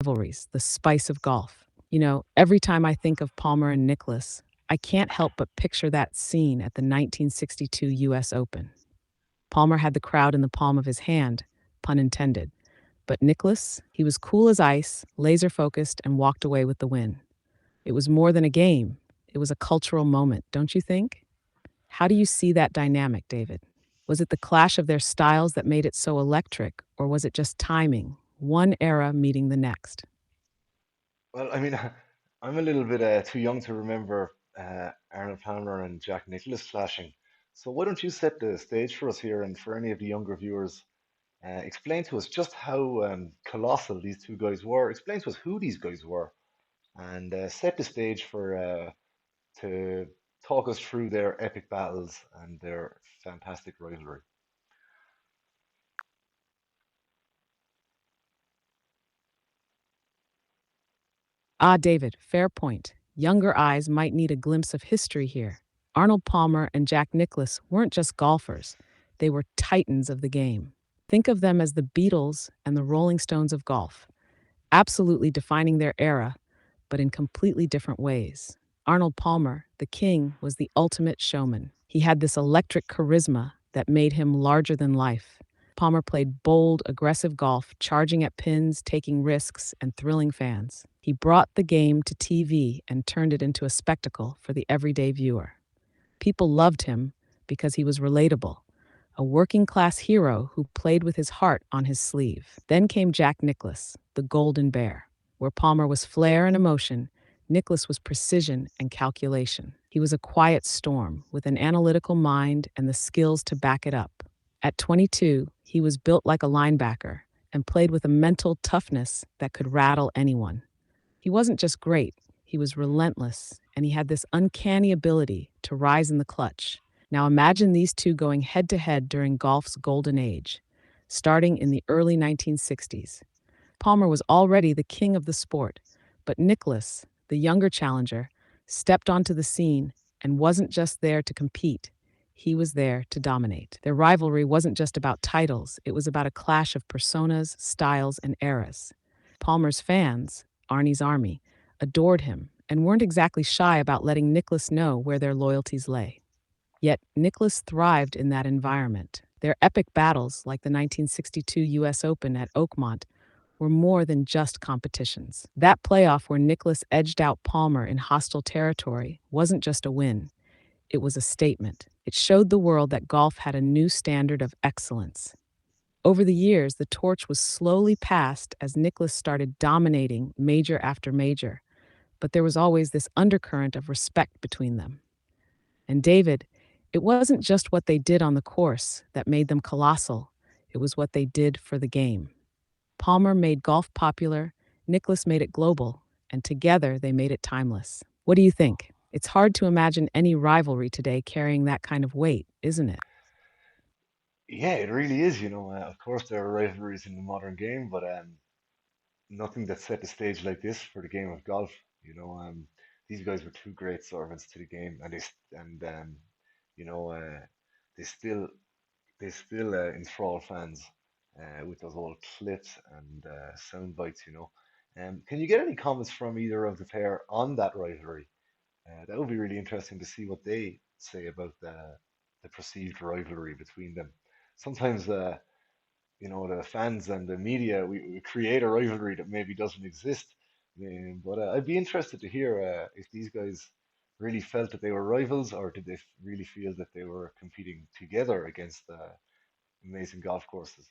Rivalries, the spice of golf. Every time I think of Palmer and Nicklaus, I can't help but picture that scene at the 1962 US Open. Palmer had the crowd in the palm of his hand, pun intended. But Nicklaus, he was cool as ice, laser focused, and walked away with the win. It was more than a game, it was a cultural moment, don't you think? How do you see that dynamic, David? Was it the clash of their styles that made it so electric, or was it just timing, one era meeting the next? Well, I mean, I'm a little bit too young to remember Arnold Palmer and Jack Nicklaus clashing. So why don't you set the stage for us here, and for any of the younger viewers, explain to us just how colossal these two guys were. Explain to us who these guys were, and set the stage for to talk us through their epic battles and their fantastic rivalry. Ah, David, fair point. Younger eyes might need a glimpse of history here. Arnold Palmer and Jack Nicklaus weren't just golfers, they were titans of the game. Think of them as the Beatles and the Rolling Stones of golf, absolutely defining their era, but in completely different ways. Arnold Palmer, the king, was the ultimate showman. He had this electric charisma that made him larger than life. Palmer played bold, aggressive golf, charging at pins, taking risks, and thrilling fans. He brought the game to TV and turned it into a spectacle for the everyday viewer. People loved him because he was relatable, a working class hero who played with his heart on his sleeve. Then came Jack Nicklaus, the Golden Bear. Where Palmer was flair and emotion, Nicklaus was precision and calculation. He was a quiet storm with an analytical mind and the skills to back it up. At 22, he was built like a linebacker and played with a mental toughness that could rattle anyone. He wasn't just great, he was relentless, and he had this uncanny ability to rise in the clutch. Now imagine these two going head to head during golf's golden age, starting in the early 1960s. Palmer was already the king of the sport, but Nicklaus, the younger challenger, stepped onto the scene and wasn't just there to compete. He was there to dominate. Their rivalry wasn't just about titles, it was about a clash of personas, styles, and eras. Palmer's fans, Arnie's army, adored him and weren't exactly shy about letting Nicklaus know where their loyalties lay. Yet Nicklaus thrived in that environment. Their epic battles, like the 1962 US Open at Oakmont, were more than just competitions. That playoff where Nicklaus edged out Palmer in hostile territory wasn't just a win, it was a statement. It showed the world that golf had a new standard of excellence. Over the years, the torch was slowly passed as Nicklaus started dominating major after major, but there was always this undercurrent of respect between them. And David, it wasn't just what they did on the course that made them colossal, it was what they did for the game. Palmer made golf popular, Nicklaus made it global, and together they made it timeless. What do you think? It's hard to imagine any rivalry today carrying that kind of weight, isn't it? Yeah, it really is. Of course, there are rivalries in the modern game, but nothing that set the stage like this for the game of golf. These guys were two great servants to the game, and you know, uh, they still enthrall fans with those old clips and sound bites. Can you get any comments from either of the pair on that rivalry? That would be really interesting to see what they say about the perceived rivalry between them. Sometimes the fans and the media, we create a rivalry that maybe doesn't exist. But I'd be interested to hear if these guys really felt that they were rivals, or did they really feel that they were competing together against amazing golf courses.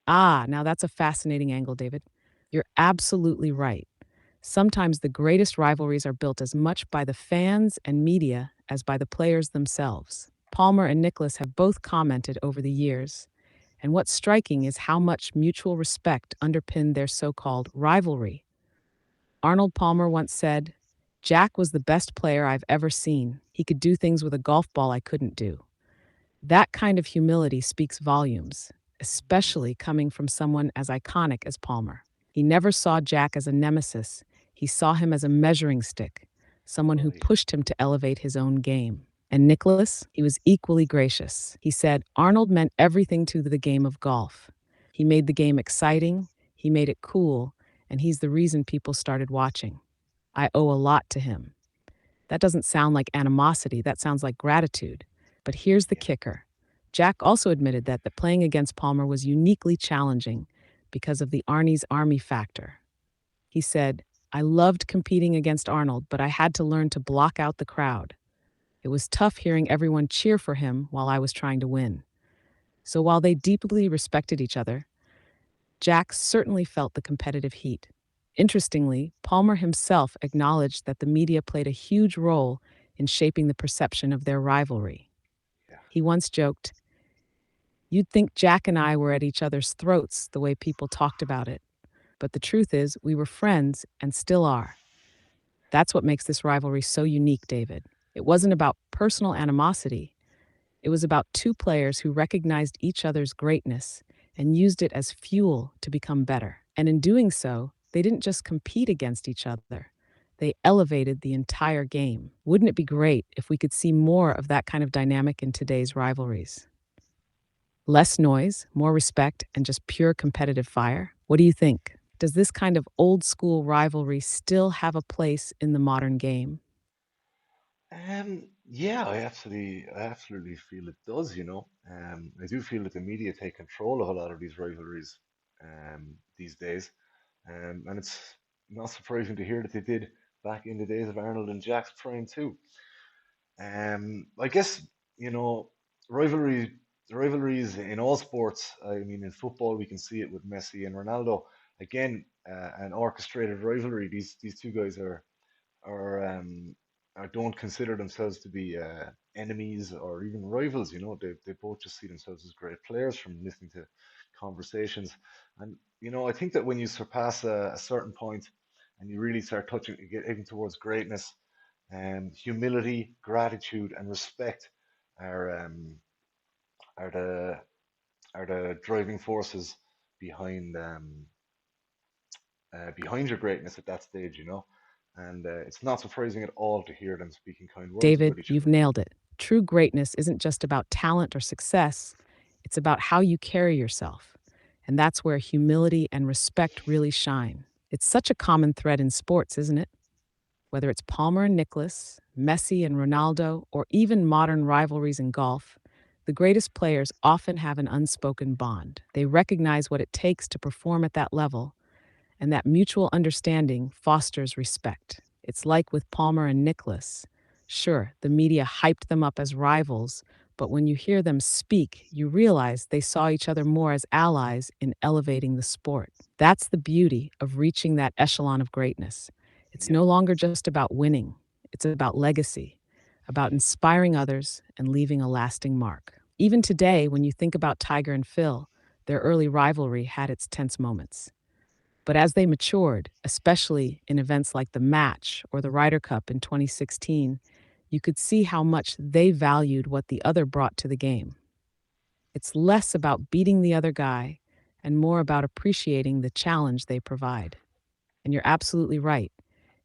Ah, now that's a fascinating angle, David. You're absolutely right. Sometimes the greatest rivalries are built as much by the fans and media as by the players themselves. Palmer and Nicklaus have both commented over the years, and what's striking is how much mutual respect underpinned their so called rivalry. Arnold Palmer once said, Jack was the best player I've ever seen. He could do things with a golf ball I couldn't do. That kind of humility speaks volumes, Mm, especially coming from someone as iconic as Palmer. He never saw Jack as a nemesis, he saw him as a measuring stick, someone who right. pushed him to elevate his own game. And Nicklaus, he was equally gracious. He said Arnold meant everything to the game of golf. He made the game exciting, he made it cool, and he's the reason people started watching. I owe a lot to him. That doesn't sound like animosity, that sounds like gratitude. But here's the Yeah, kicker. Jack also admitted that playing against Palmer was uniquely challenging because of the Arnie's Army factor. He said, I loved competing against Arnold, but I had to learn to block out the crowd. It was tough hearing everyone cheer for him while I was trying to win. So while they deeply respected each other, Jack certainly felt the competitive heat. Interestingly, Palmer himself acknowledged that the media played a huge role in shaping the perception of their rivalry. yeah, He once joked, you'd think Jack and I were at each other's throats the way people talked about it. But the truth is, we were friends and still are. That's what makes this rivalry so unique, David. It wasn't about personal animosity, it was about two players who recognized each other's greatness and used it as fuel to become better. And in doing so, they didn't just compete against each other, they elevated the entire game. Wouldn't it be great if we could see more of that kind of dynamic in today's rivalries? Less noise, more respect, and just pure competitive fire? What do you think? Does this kind of old school rivalry still have a place in the modern game? yeah. I absolutely feel it does. I do feel that the media take control of a lot of these rivalries these days, and it's not surprising to hear that they did back in the days of Arnold and Jack's prime too. I guess you know rivalry rivalries in all sports. I mean, in football, we can see it with Messi and Ronaldo. Again, an orchestrated rivalry. These two guys are or don't consider themselves to be enemies or even rivals. They both just see themselves as great players from listening to conversations. And I think that when you surpass a certain point and you really start getting towards greatness, humility, gratitude, and respect are are the are the driving forces behind behind your greatness at that stage. And it's not surprising at all to hear them speaking kind words David, about each you've other. nailed it. True greatness isn't just about talent or success, it's about how you carry yourself. And that's where humility and respect really shine. It's such a common thread in sports, isn't it? Whether it's Palmer and Nicklaus, Messi and Ronaldo, or even modern rivalries in golf, the greatest players often have an unspoken bond. They recognize what it takes to perform at that level, and that mutual understanding fosters respect. It's like with Palmer and Nicklaus. Sure, the media hyped them up as rivals, but when you hear them speak, you realize they saw each other more as allies in elevating the sport. That's the beauty of reaching that echelon of greatness. It's Yeah, no longer just about winning, it's about legacy, about inspiring others and leaving a lasting mark. Even today, when you think about Tiger and Phil, their early rivalry had its tense moments. But as they matured, especially in events like the Match or the Ryder Cup in 2016, you could see how much they valued what the other brought to the game. It's less about beating the other guy and more about appreciating the challenge they provide. And you're absolutely right.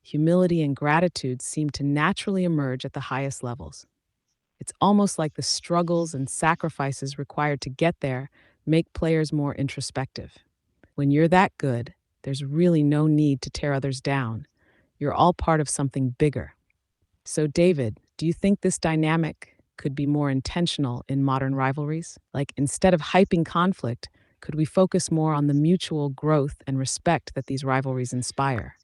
Humility and gratitude seem to naturally emerge at the highest levels. It's almost like the struggles and sacrifices required to get there make players more introspective. When you're that good, there's really no need to tear others down. You're all part of something bigger. So, David, do you think this dynamic could be more intentional in modern rivalries? Like, instead of hyping conflict, could we focus more on the mutual growth and respect that these rivalries inspire?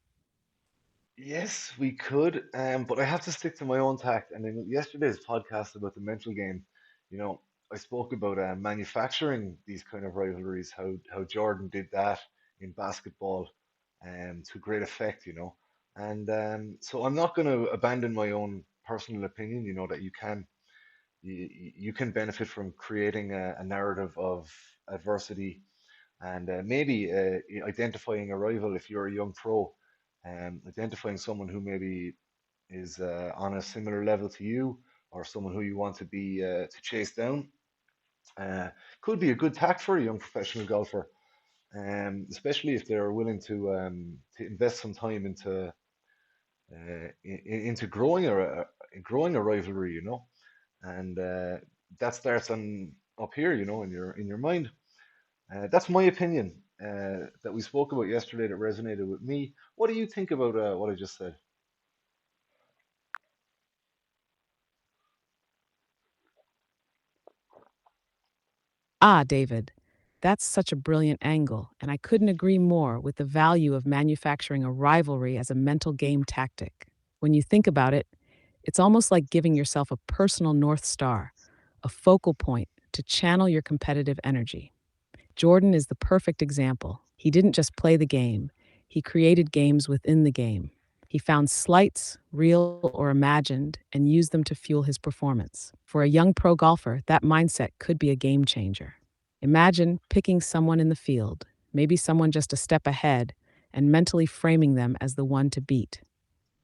yes, we could, but I have to stick to my own tact. And in yesterday's podcast about the mental game, you know, I spoke about manufacturing these kind of rivalries, how Jordan did that in basketball, to great effect, And so I'm not going to abandon my own personal opinion, that you can benefit from creating a narrative of adversity and maybe identifying a rival if you're a young pro, identifying someone who maybe is on a similar level to you or someone who you want to be to chase down. Uh, could be a good tack for a young professional golfer, especially if they're willing to invest some time into growing a rivalry. and that starts on up here, in your mind. That's my opinion that we spoke about yesterday that resonated with me. What do you think about what I just said? Ah, David, that's such a brilliant angle, and I couldn't agree more with the value of manufacturing a rivalry as a mental game tactic. When you think about it, it's almost like giving yourself a personal North Star, a focal point to channel your competitive energy. Jordan is the perfect example. He didn't just play the game, he created games within the game. He found slights, real or imagined, and used them to fuel his performance. For a young pro golfer, that mindset could be a game changer. Imagine picking someone in the field, maybe someone just a step ahead, and mentally framing them as the one to beat.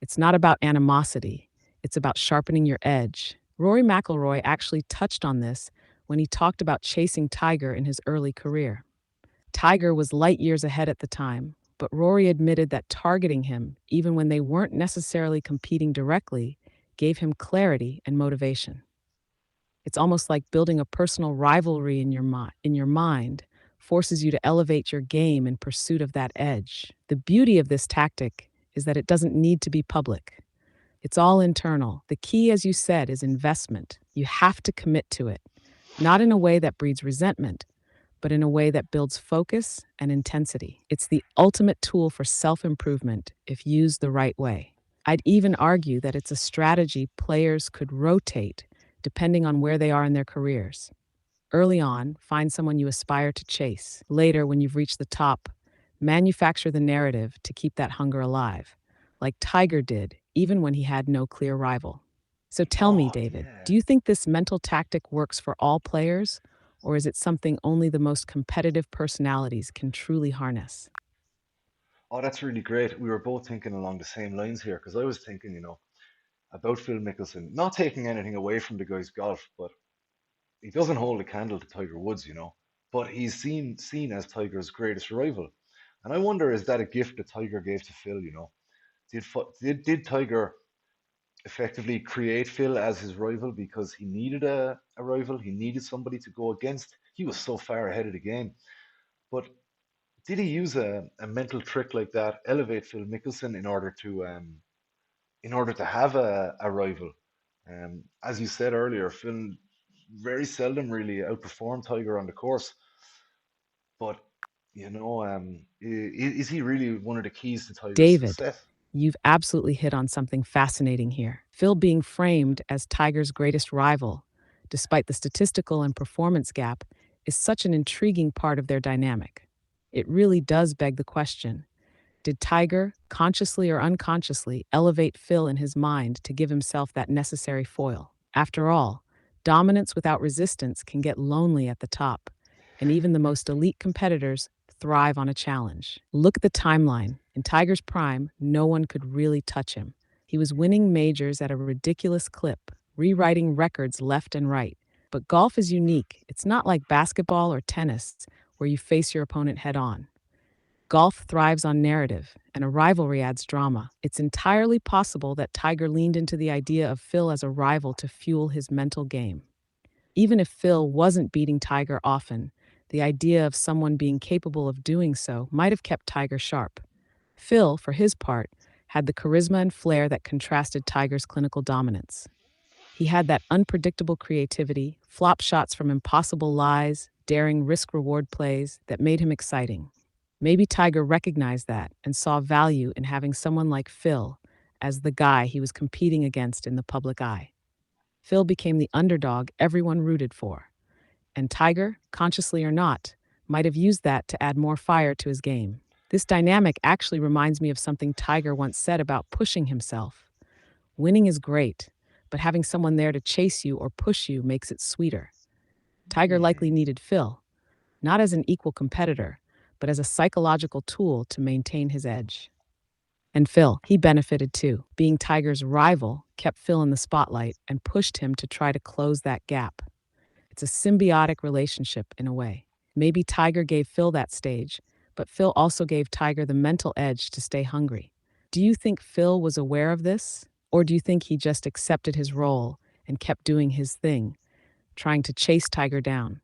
It's not about animosity, it's about sharpening your edge. Rory McIlroy actually touched on this when he talked about chasing Tiger in his early career. Tiger was light years ahead at the time, but Rory admitted that targeting him, even when they weren't necessarily competing directly, gave him clarity and motivation. It's almost like building a personal rivalry in your mind forces you to elevate your game in pursuit of that edge. The beauty of this tactic is that it doesn't need to be public. It's all internal. The key, as you said, is investment. You have to commit to it, not in a way that breeds resentment, but in a way that builds focus and intensity. It's the ultimate tool for self improvement if used the right way. I'd even argue that it's a strategy players could rotate depending on where they are in their careers. Early on, find someone you aspire to chase. Later, when you've reached the top, manufacture the narrative to keep that hunger alive, like Tiger did, even when he had no clear rival. So tell me, Oh David, yeah. do you think this mental tactic works for all players, or is it something only the most competitive personalities can truly harness? Oh, that's really great. We were both thinking along the same lines here because I was thinking, about Phil Mickelson, not taking anything away from the guy's golf, but he doesn't hold a candle to Tiger Woods. But he's seen as Tiger's greatest rival. And I wonder, is that a gift that Tiger gave to Phil? Did Tiger effectively create Phil as his rival because he needed a rival? He needed somebody to go against. He was so far ahead of the game. But did he use a mental trick like that, elevate Phil Mickelson in order to have a rival? As you said earlier, Phil very seldom really outperformed Tiger on the course, but is he really one of the keys to Tiger's David, success? you've absolutely hit on something fascinating here. Phil being framed as Tiger's greatest rival, despite the statistical and performance gap, is such an intriguing part of their dynamic. It really does beg the question: did Tiger, consciously or unconsciously, elevate Phil in his mind to give himself that necessary foil? After all, dominance without resistance can get lonely at the top, and even the most elite competitors thrive on a challenge. Look at the timeline. In Tiger's prime, no one could really touch him. He was winning majors at a ridiculous clip, rewriting records left and right. But golf is unique. It's not like basketball or tennis, where you face your opponent head on. Golf thrives on narrative, and a rivalry adds drama. It's entirely possible that Tiger leaned into the idea of Phil as a rival to fuel his mental game. Even if Phil wasn't beating Tiger often, the idea of someone being capable of doing so might have kept Tiger sharp. Phil, for his part, had the charisma and flair that contrasted Tiger's clinical dominance. He had that unpredictable creativity, flop shots from impossible lies, daring risk reward plays that made him exciting. Maybe Tiger recognized that and saw value in having someone like Phil as the guy he was competing against in the public eye. Phil became the underdog everyone rooted for, and Tiger, consciously or not, might have used that to add more fire to his game. This dynamic actually reminds me of something Tiger once said about pushing himself. Winning is great, but having someone there to chase you or push you makes it sweeter. Tiger Hmm. likely needed Phil, not as an equal competitor, but as a psychological tool to maintain his edge. And Phil, he benefited too. Being Tiger's rival kept Phil in the spotlight and pushed him to try to close that gap. It's a symbiotic relationship in a way. Maybe Tiger gave Phil that stage, but Phil also gave Tiger the mental edge to stay hungry. Do you think Phil was aware of this? Or do you think he just accepted his role and kept doing his thing, trying to chase Tiger down.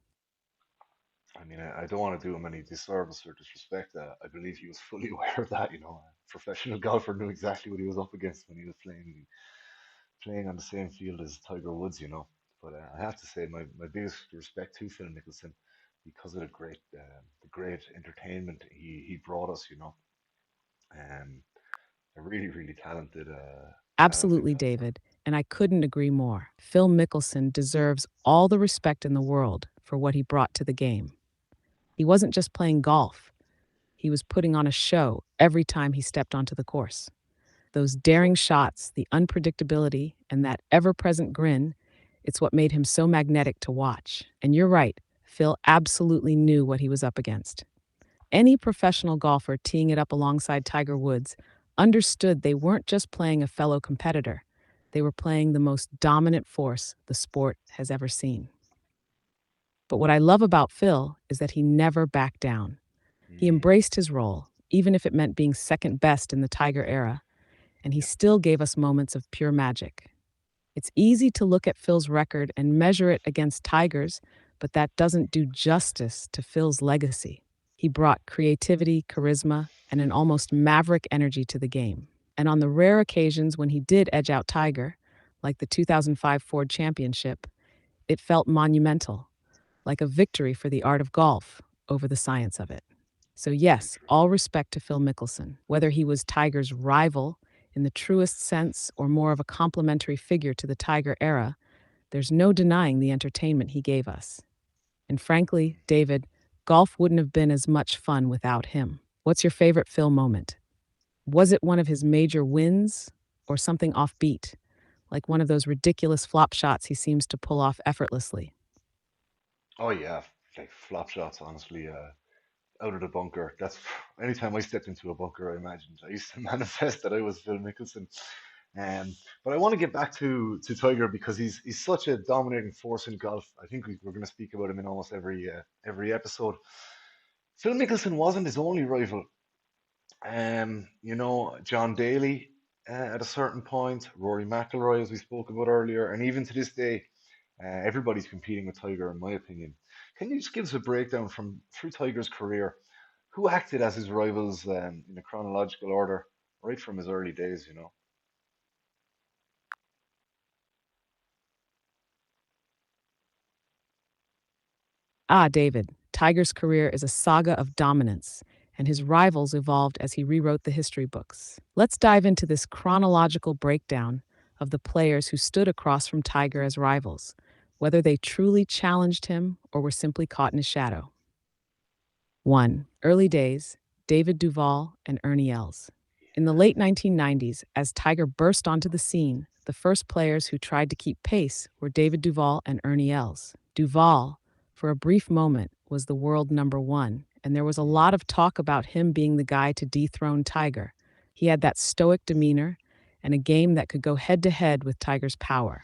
I mean, I don't want to do him any disservice or disrespect. I believe he was fully aware of that. A professional golfer knew exactly what he was up against when he was playing on the same field as Tiger Woods. But I have to say, my biggest respect to Phil Mickelson because of the great entertainment he brought us. Um, a really really talented Absolutely, golfer. David, and I couldn't agree more. Phil Mickelson deserves all the respect in the world for what he brought to the game. He wasn't just playing golf, he was putting on a show every time he stepped onto the course. Those daring So shots, the unpredictability, and that ever present grin, it's what made him so magnetic to watch. And you're right, Phil absolutely knew what he was up against. Any professional golfer teeing it up alongside Tiger Woods understood they weren't just playing a fellow competitor, they were playing the most dominant force the sport has ever seen. But what I love about Phil is that he never backed down. He mm, embraced his role, even if it meant being second best in the Tiger era, and he yeah, still gave us moments of pure magic. It's easy to look at Phil's record and measure it against Tiger's, but that doesn't do justice to Phil's legacy. He brought creativity, charisma, and an almost maverick energy to the game. And on the rare occasions when he did edge out Tiger, like the 2005 Ford Championship, it felt monumental, like a victory for the art of golf over the science of it. So, very yes, true. all respect to Phil Mickelson, whether he was Tiger's rival in the truest sense or more of a complementary figure to the Tiger era, there's no denying the entertainment he gave us. And frankly, David, golf wouldn't have been as much fun without him. What's your favorite Phil moment? Was it one of his major wins or something offbeat, like one of those ridiculous flop shots he seems to pull off effortlessly? Oh yeah, like flop shots. Honestly, out of the bunker. That's anytime I stepped into a bunker, I imagined I used to manifest that I was Phil Mickelson. But I want to get back to Tiger because he's such a dominating force in golf. I think we're going to speak about him in almost every episode. Phil Mickelson wasn't his only rival. John Daly at a certain point, Rory McIlroy, as we spoke about earlier, and even to this day, everybody's competing with Tiger, in my opinion. Can you just give us a breakdown from through Tiger's career? Who acted as his rivals in a chronological order right from his early days? Ah, David, Tiger's career is a saga of dominance, and his rivals evolved as he rewrote the history books. Let's dive into this chronological breakdown of the players who stood across from Tiger as rivals, whether they truly challenged him or were simply caught in his shadow. 1. Early days, David Duval and Ernie Els. In the late 1990s, as Tiger burst onto the scene, the first players who tried to keep pace were David Duval and Ernie Els. Duval, for a brief moment, was the world number one, and there was a Mm, lot of talk about him being the guy to dethrone Tiger. He had that stoic demeanor and a game that could go head to head with Tiger's power.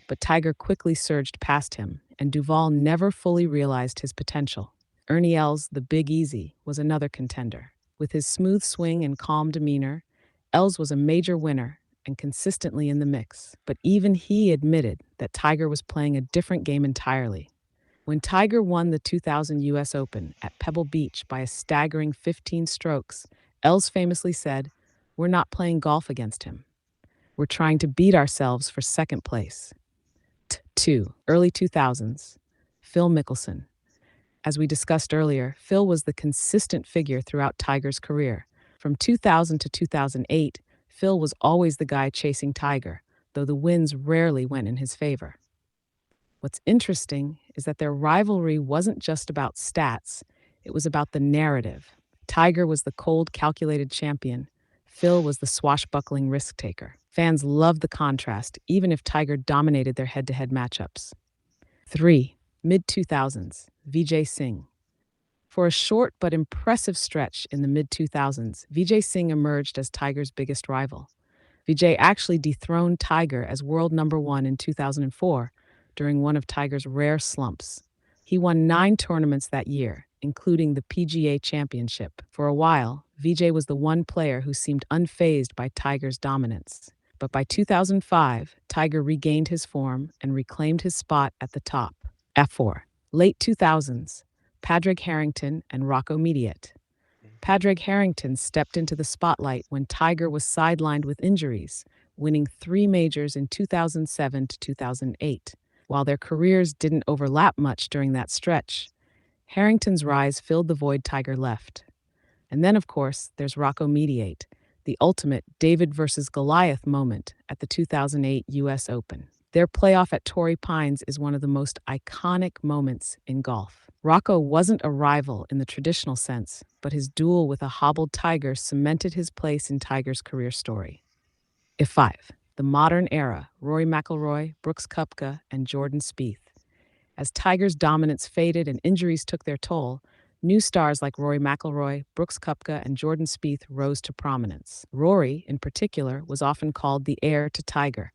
But Tiger quickly surged past him, and Duval never fully realized his potential. Ernie Els, the Big Easy, was another contender. With his smooth swing and calm demeanor, Els was a major winner and consistently in the mix. But even he admitted that Tiger was playing a different game entirely. When Tiger won the 2000 US Open at Pebble Beach by a staggering 15 strokes, Els famously said, "We're not playing golf against him. We're trying to beat ourselves for second place." 2. Early 2000s. Phil Mickelson. As we discussed earlier, Phil was the consistent figure throughout Tiger's career. From 2000 to 2008, Phil was always the guy chasing Tiger, though the wins rarely went in his favor. What's interesting is that their rivalry wasn't just about stats, it was about the narrative. Tiger was the cold, calculated champion. Phil was the swashbuckling risk taker. Fans loved the contrast, even if Tiger dominated their head to head matchups. 3. Mid 2000s, Vijay Singh. For a short but impressive stretch in the mid 2000s, Vijay Singh emerged as Tiger's biggest rival. Vijay actually dethroned Tiger as world number one in 2004 during one of Tiger's rare slumps. He won 9 tournaments that year, including the PGA Championship. For a while, Vijay was the one player who seemed unfazed by Tiger's dominance. But by 2005, Tiger regained his form and reclaimed his spot at the top. F4. Late 2000s, Padraig Harrington and Rocco Mediate. Padraig Harrington stepped into the spotlight when Tiger was sidelined with injuries, winning 3 majors in 2007 to 2008. While their careers didn't overlap much during that stretch, Harrington's rise filled the void Tiger left. And then, of course, there's Rocco Mediate, the ultimate David versus Goliath moment at the 2008 US Open. Their playoff at Torrey Pines is one of the most iconic moments in golf. Rocco wasn't a rival in the traditional sense, but his duel with a hobbled Tiger cemented his place in Tiger's career story. F5. The modern era, Rory McIlroy, Brooks Koepka, and Jordan Spieth. As Tiger's dominance faded and injuries took their toll, new stars like Rory McIlroy, Brooks Koepka, and Jordan Spieth rose to prominence. Rory, in particular, was often called the heir to Tiger.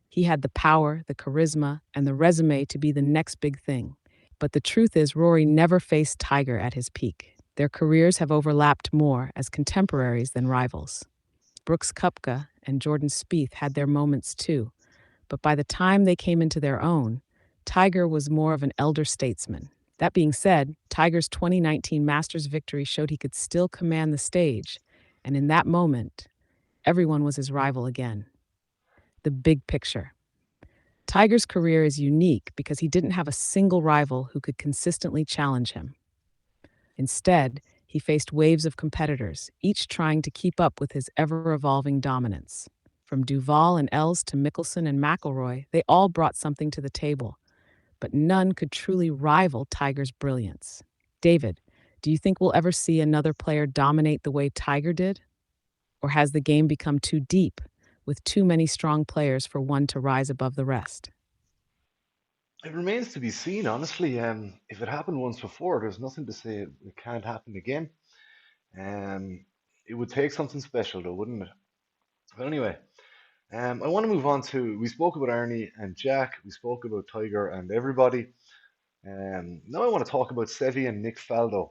He had the power, the charisma, and the resume to be the next big thing. But the truth is, Rory never faced Tiger at his peak. Their careers have overlapped more as contemporaries than rivals. Brooks Koepka and Jordan Spieth had their moments too, but by the time they came into their own, Tiger was more of an elder statesman. That being said, Tiger's 2019 Masters victory showed he could still command the stage, and in that moment, everyone was his rival again. The big picture. Tiger's career is unique because he didn't have a single rival who could consistently challenge him. Instead, he faced waves of competitors, each trying to keep up with his ever-evolving dominance. From Duval and Els to Mickelson and McIlroy, they all brought something to the table, but none could truly rival Tiger's brilliance. David, do you think we'll ever see another player dominate the way Tiger did? Or has the game become too deep, with too many strong players for one to rise above the rest? It remains to be seen, honestly. If it happened once before, there's nothing to say it can't happen again. Um, it would take something special, though, wouldn't it? But anyway, I want to move on to. We spoke about Arnie and Jack. We spoke about Tiger and everybody. Now I want to talk about Sevi and Nick Faldo.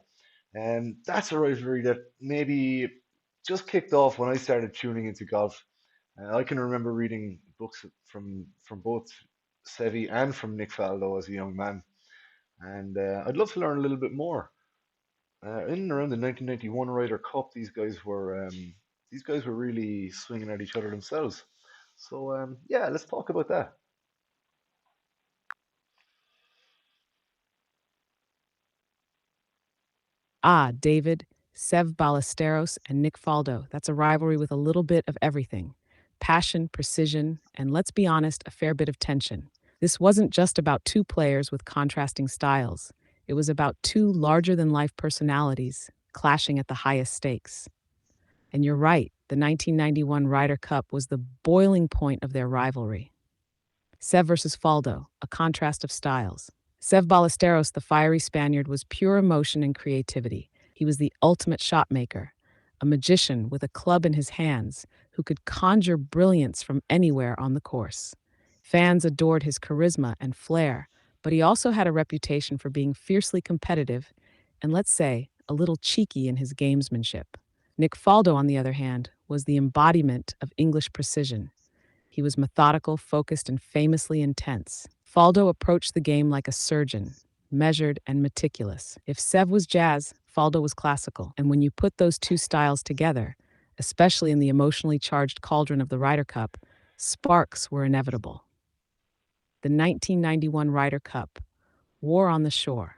That's a rivalry that maybe just kicked off when I started tuning into golf. I can remember reading books from both Sevi and from Nick Faldo as a young man, and I'd love to learn a little bit more. In and around the 1991 Ryder Cup, these guys were really swinging at each other themselves. So yeah, let's talk about that. Ah, David, Sev Ballesteros, and Nick Faldo. That's a rivalry with a little bit of everything: passion, precision, and let's be honest, a fair bit of tension. This wasn't just about two players with contrasting styles, it was about two larger than life personalities clashing at the highest stakes. And you're right, the 1991 Ryder Cup was the boiling point of their rivalry. Sev versus Faldo, a contrast of styles. Sev Ballesteros, the fiery Spaniard, was pure emotion and creativity. He was the ultimate shot maker, a magician with a club in his hands who could conjure brilliance from anywhere on the course. Fans adored his charisma and flair, but he also had a reputation for being fiercely competitive and, let's say, a little cheeky in his gamesmanship. Nick Faldo, on the other hand, was the embodiment of English precision. He was methodical, focused, and famously intense. Faldo approached the game like a surgeon, measured and meticulous. If Sev was jazz, Faldo was classical. And when you put those two styles together, especially in the emotionally charged cauldron of the Ryder Cup, sparks were inevitable. The 1991 Ryder Cup, War on the Shore.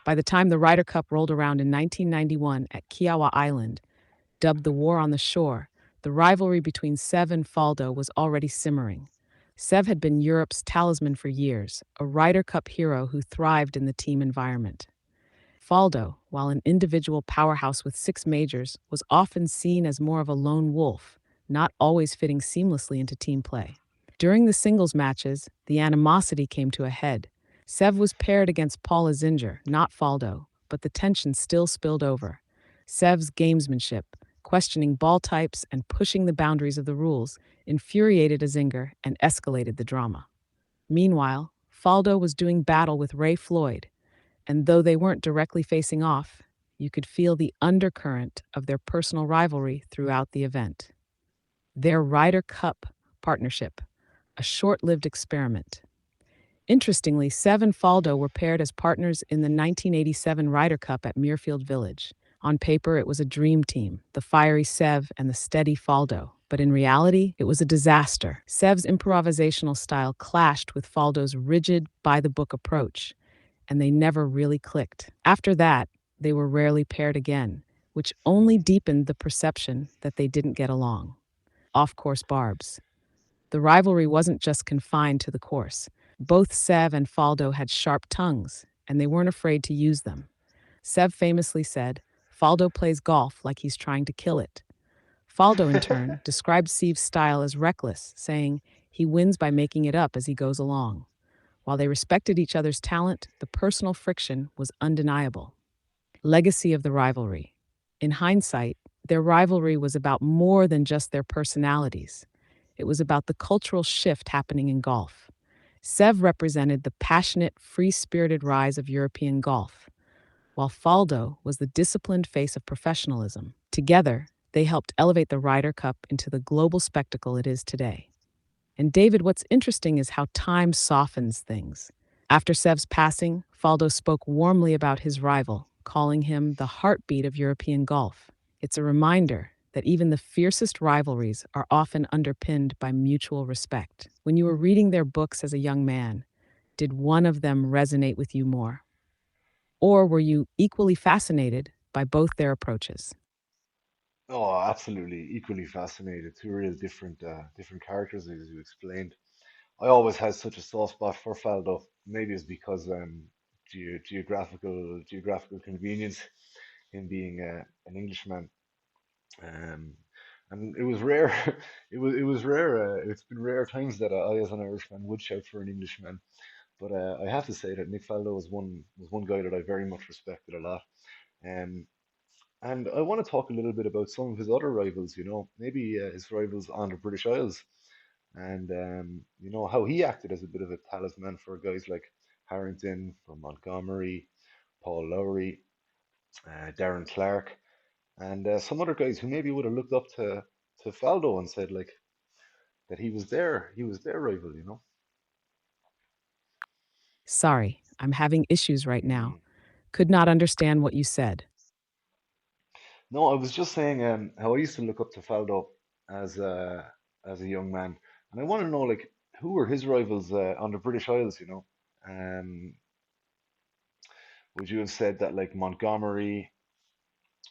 By the time the Ryder Cup rolled around in 1991 at Kiowa Island, dubbed the War on the Shore, the rivalry between Sev and Faldo was already simmering. Sev had been Europe's talisman for years, a Ryder Cup hero who thrived in the team environment. Faldo, while an individual powerhouse with 6 majors, was often seen as more of a lone wolf, not always fitting seamlessly into team play. During the singles matches, the animosity came to a head. Sev was paired against Paul Azinger, not Faldo, but the tension still spilled over. Sev's gamesmanship, questioning ball types and pushing the boundaries of the rules, infuriated Azinger and escalated the drama. Meanwhile, Faldo was doing battle with Ray Floyd, and though they weren't directly facing off, you could feel the undercurrent of their personal rivalry throughout the event. Their Ryder Cup partnership, a short lived experiment. Interestingly, Sev and Faldo were paired as partners in the 1987 Ryder Cup at Muirfield Village. On paper, it was a dream team, the fiery Sev and the steady Faldo. But in reality, it was a disaster. Sev's improvisational style clashed with Faldo's rigid, by the book approach, and they never really clicked. After that, they were rarely paired again, which only deepened the perception that they didn't get along. Off course barbs. The rivalry wasn't just confined to the course. Both Sev and Faldo had sharp tongues, and they weren't afraid to use them. Sev famously said, "Faldo plays golf like he's trying to kill it." Faldo, in turn, described Sev's style as reckless, saying, "He wins by making it up as he goes along." While they respected each other's talent, the personal friction was undeniable. Legacy of the rivalry. In hindsight, their rivalry was about more than just their personalities. It was about the cultural shift happening in golf. Sev represented the passionate, free spirited rise of European golf, while Faldo was the disciplined face of professionalism. Together, they helped elevate the Ryder Cup into the global spectacle it is today. And David, what's interesting is how time softens things. After Sev's passing, Faldo spoke warmly about his rival, calling him the heartbeat of European golf. It's a reminder that even the fiercest rivalries are often underpinned by mutual respect. When you were reading their books as a young man, did one of them resonate with you more? Or were you equally fascinated by both their approaches? Oh, absolutely, equally fascinated. Two real different characters, as you explained. I always had such a soft spot for Faldo. Maybe it's because geographical convenience, him being an Englishman. Um, and it was rare. It was rare. It's been rare times that as an Irishman, would shout for an Englishman. But I have to say that Nick Faldo was one guy that I very much respected a lot. Um, and I want to talk a little bit about some of his other rivals. Maybe his rivals on the British Isles, and how he acted as a bit of a talisman for guys like Harrington, for Montgomery, Paul Lowry, Darren Clark, and some other guys who maybe would have looked up to Faldo and said like that he was their rival. Sorry, I'm having issues right now. Mm. Could not understand what you said. No, I was just saying how I used to look up to Faldo as a young man, and I want to know like who were his rivals on the British Isles. Would you have said that like Montgomery?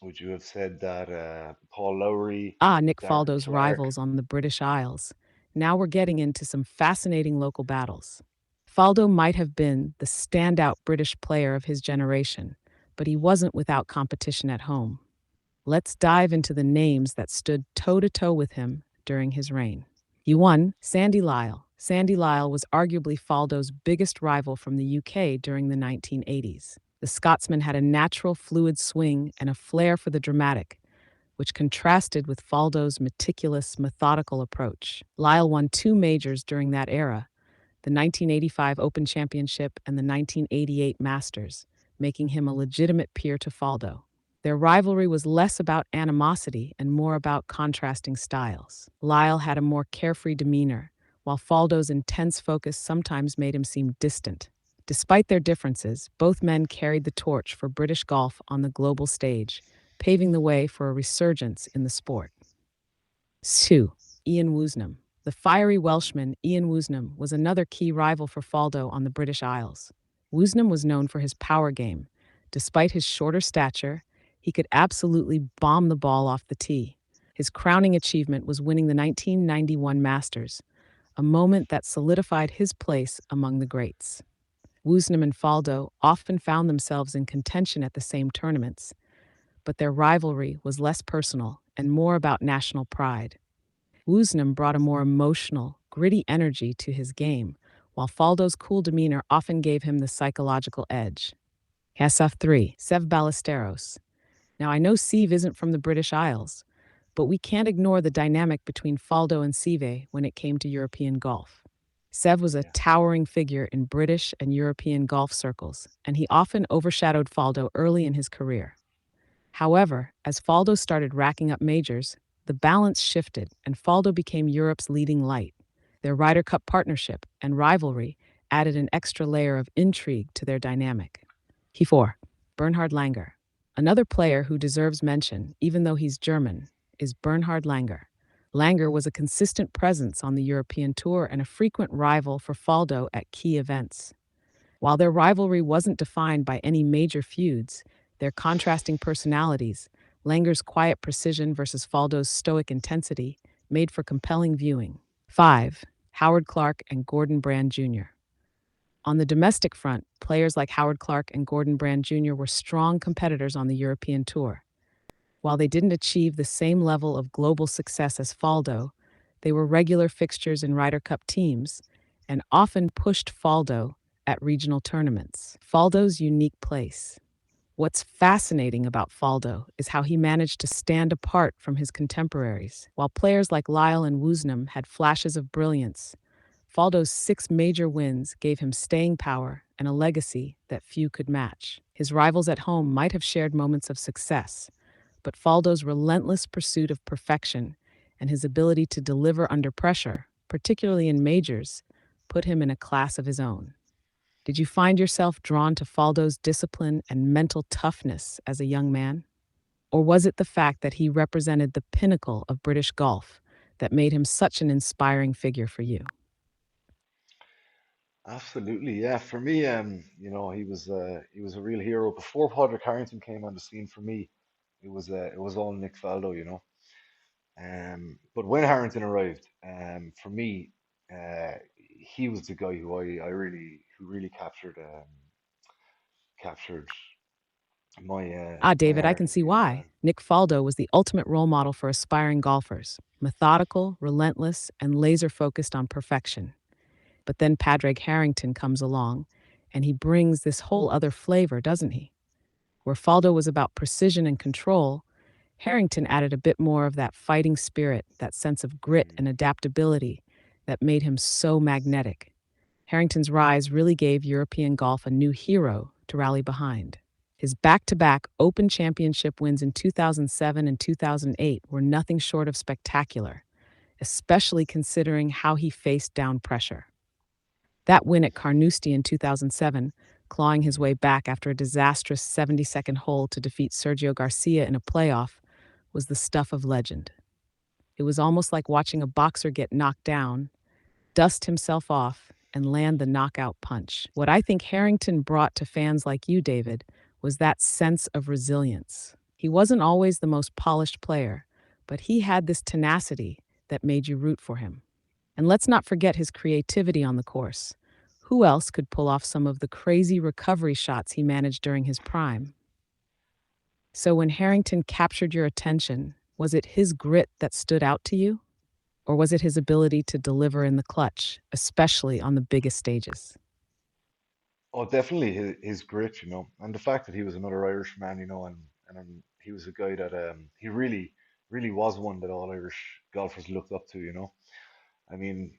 Would you have said that Paul Lowry, Ah, Nick Darren Faldo's Clark? rivals on the British Isles. Now we're getting into some fascinating local battles. Faldo might have been the standout British player of his generation, but he wasn't without competition at home. Let's dive into the names that stood toe to toe with him during his reign. You 1, Sandy Lyle. Sandy Lyle was arguably Faldo's biggest rival from the UK during the 1980s. The Scotsman had a natural, fluid swing and a flair for the dramatic, which contrasted with Faldo's meticulous, methodical approach. Lyle won two majors during that era, the 1985 Open Championship and the 1988 Masters, making him a legitimate peer to Faldo. Their rivalry was less about animosity and more about contrasting styles. Lyle had a more carefree demeanor, while Faldo's intense focus sometimes made him seem distant. Despite their differences, both men carried the torch for British golf on the global stage, paving the way for a resurgence in the sport. 2. Ian Woosnam. The fiery Welshman Ian Woosnam was another key rival for Faldo on the British Isles. Woosnam was known for his power game. Despite his shorter stature, he could absolutely bomb the ball off the tee. His crowning achievement was winning the 1991 Masters, a moment that solidified his place among the greats. Woosnam and Faldo often found themselves in contention at the same tournaments, but their rivalry was less personal and more about national pride. Woosnam brought a more emotional, gritty energy to his game, while Faldo's cool demeanor often gave him the psychological edge. Kasaf 3, Sev Ballesteros. Now, I know Sev isn't from the British Isles, but we can't ignore the dynamic between Faldo and Sive when it came to European golf. Sev was a Yeah. towering figure in British and European golf circles, and he often overshadowed Faldo early in his career. However, as Faldo started racking up majors, the balance shifted and Faldo became Europe's leading light. Their Ryder Cup partnership and rivalry added an extra layer of intrigue to their dynamic. Key 4. Bernhard Langer. Another player who deserves mention, even though he's German, is Bernhard Langer. Langer was a consistent presence on the European Tour and a frequent rival for Faldo at key events. While their rivalry wasn't defined by any major feuds, their contrasting personalities, Langer's quiet precision versus Faldo's stoic intensity, made for compelling viewing. 5. Howard Clark and Gordon Brand Jr. On the domestic front, players like Howard Clark and Gordon Brand Jr. were strong competitors on the European Tour. While they didn't achieve the same level of global success as Faldo, they were regular fixtures in Ryder Cup teams and often pushed Faldo at regional tournaments. Faldo's unique place. What's fascinating about Faldo is how he managed to stand apart from his contemporaries. While players like Lyle and Woosnam had flashes of brilliance, Faldo's 6 major wins gave him staying power and a legacy that few could match. His rivals at home might have shared moments of success, but Faldo's relentless pursuit of perfection and his ability to deliver under pressure, particularly in majors, put him in a class of his own. Did you find yourself drawn to Faldo's discipline and mental toughness as a young man? Or was it the fact that he represented the pinnacle of British golf that made him such an inspiring figure for you? Absolutely, yeah. For me, he was a real hero. Before Padraig Harrington came on the scene for me, it was all Nick Faldo, you know. But when Harrington arrived, for me, he was the guy who really captured my David, I can heart, see you know. why. Nick Faldo was the ultimate role model for aspiring golfers, methodical, relentless, and laser focused on perfection. But then Padraig Harrington comes along, and he brings this whole other flavor, doesn't he? Where Faldo was about precision and control, Harrington added a bit more of that fighting spirit, that sense of grit Mm, and adaptability that made him so magnetic. Harrington's rise really gave European golf a new hero to rally behind. His back to back Open Championship wins in 2007 and 2008 were nothing short of spectacular, especially considering how he faced down pressure. That win at Carnoustie in 2007, clawing his way back after a disastrous 70-second hole to defeat Sergio Garcia in a playoff, was the stuff of legend. It was almost like watching a boxer get knocked down, dust himself off, and land the knockout punch. What I think Harrington brought to fans like you, David, was that sense of resilience. He wasn't always the most polished player, but he had this tenacity that made you root for him. And let's not forget his creativity on the course. Who else could pull off some of the crazy recovery shots he managed during his prime? So when Harrington captured your attention, was it his grit that stood out to you? Or was it his ability to deliver in the clutch, especially on the biggest stages? oh, definitely his grit, you know, and the fact that he was another Irishman, you know, and he was a guy that he really was one that all Irish golfers looked up to, you know. I mean,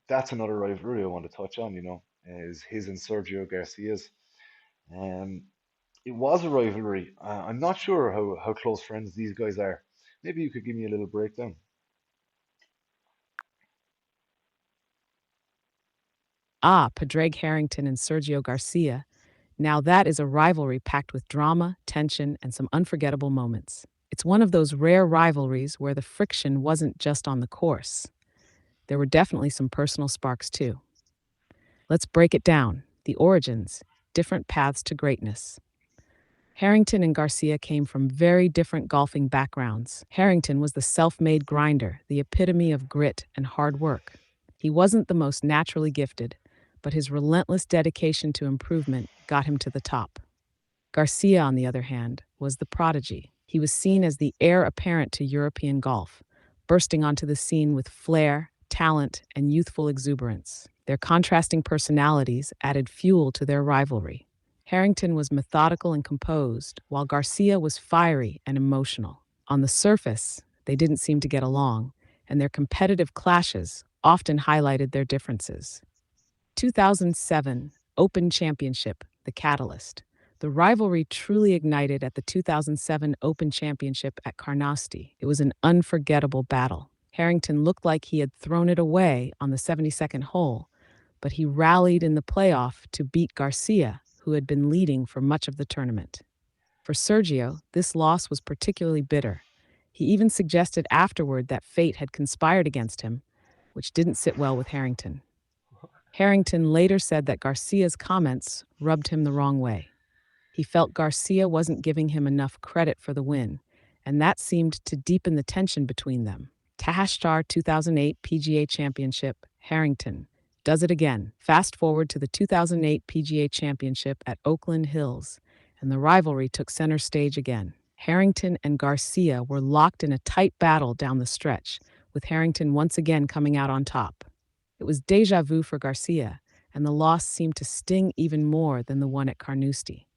that's another rivalry I want to touch on, you know, is his and Sergio Garcia's. Um, it was a rivalry. I'm not sure how close friends these guys are. Maybe you could give me a little breakdown. Padraig Harrington and Sergio Garcia. Now that is a rivalry packed with drama, tension, and some unforgettable moments. It's one of those rare rivalries where the friction wasn't just on the course. There were definitely some personal sparks too. Let's break it down. The origins, different paths to greatness. Harrington and Garcia came from very different golfing backgrounds. Harrington was the self made grinder, the epitome of grit and hard work. He wasn't the most naturally gifted, but his relentless dedication to improvement got him to the top. Garcia, on the other hand, was the prodigy. He was seen as the heir apparent to European golf, bursting onto the scene with flair, talent, and youthful exuberance. Their contrasting personalities added fuel to their rivalry. Harrington was methodical and composed, while Garcia was fiery and emotional. On the surface, they didn't seem to get along, and their competitive clashes often highlighted their differences. 2007 Open Championship, the catalyst. The rivalry truly ignited at the 2007 Open Championship at Carnoustie. It was an unforgettable battle. Harrington looked like he had thrown it away on the 72nd hole, but he rallied in the playoff to beat Garcia, who had been leading for much of the tournament. For Sergio, this loss was particularly bitter. He even suggested afterward that fate had conspired against him, which didn't sit well with Harrington. Harrington later said that Garcia's comments rubbed him the wrong way. He felt Garcia wasn't giving him enough credit for the win, and that seemed to deepen the tension between them. Tahashtar 2008 PGA Championship, Harrington does it again. Fast forward to the 2008 PGA Championship at Oakland Hills, and the rivalry took center stage again. Harrington and Garcia were locked in a tight battle down the stretch, with Harrington once again coming out on top. It was deja vu for Garcia, and the loss seemed to sting even more than the one at Carnoustie.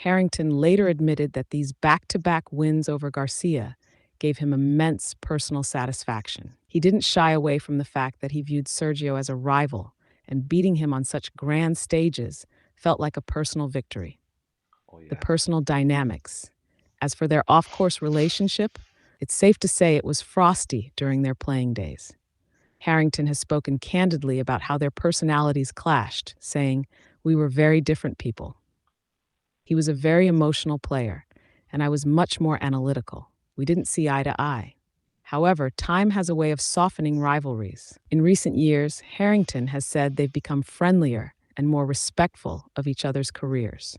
Harrington later admitted that these back-to-back wins over Garcia gave him immense personal satisfaction. He didn't shy away from the fact that he viewed Sergio as a rival, and beating him on such grand stages felt like a personal victory. Oh The yeah. personal dynamics. As for their off-course relationship, it's safe to say it was frosty during their playing days. Harrington has spoken candidly about how their personalities clashed, saying, "We were very different people. He was a very emotional player, and I was much more analytical. We didn't see eye to eye." However, time has a way of softening rivalries. In recent years, Harrington has said they've become friendlier and more respectful of each other's careers.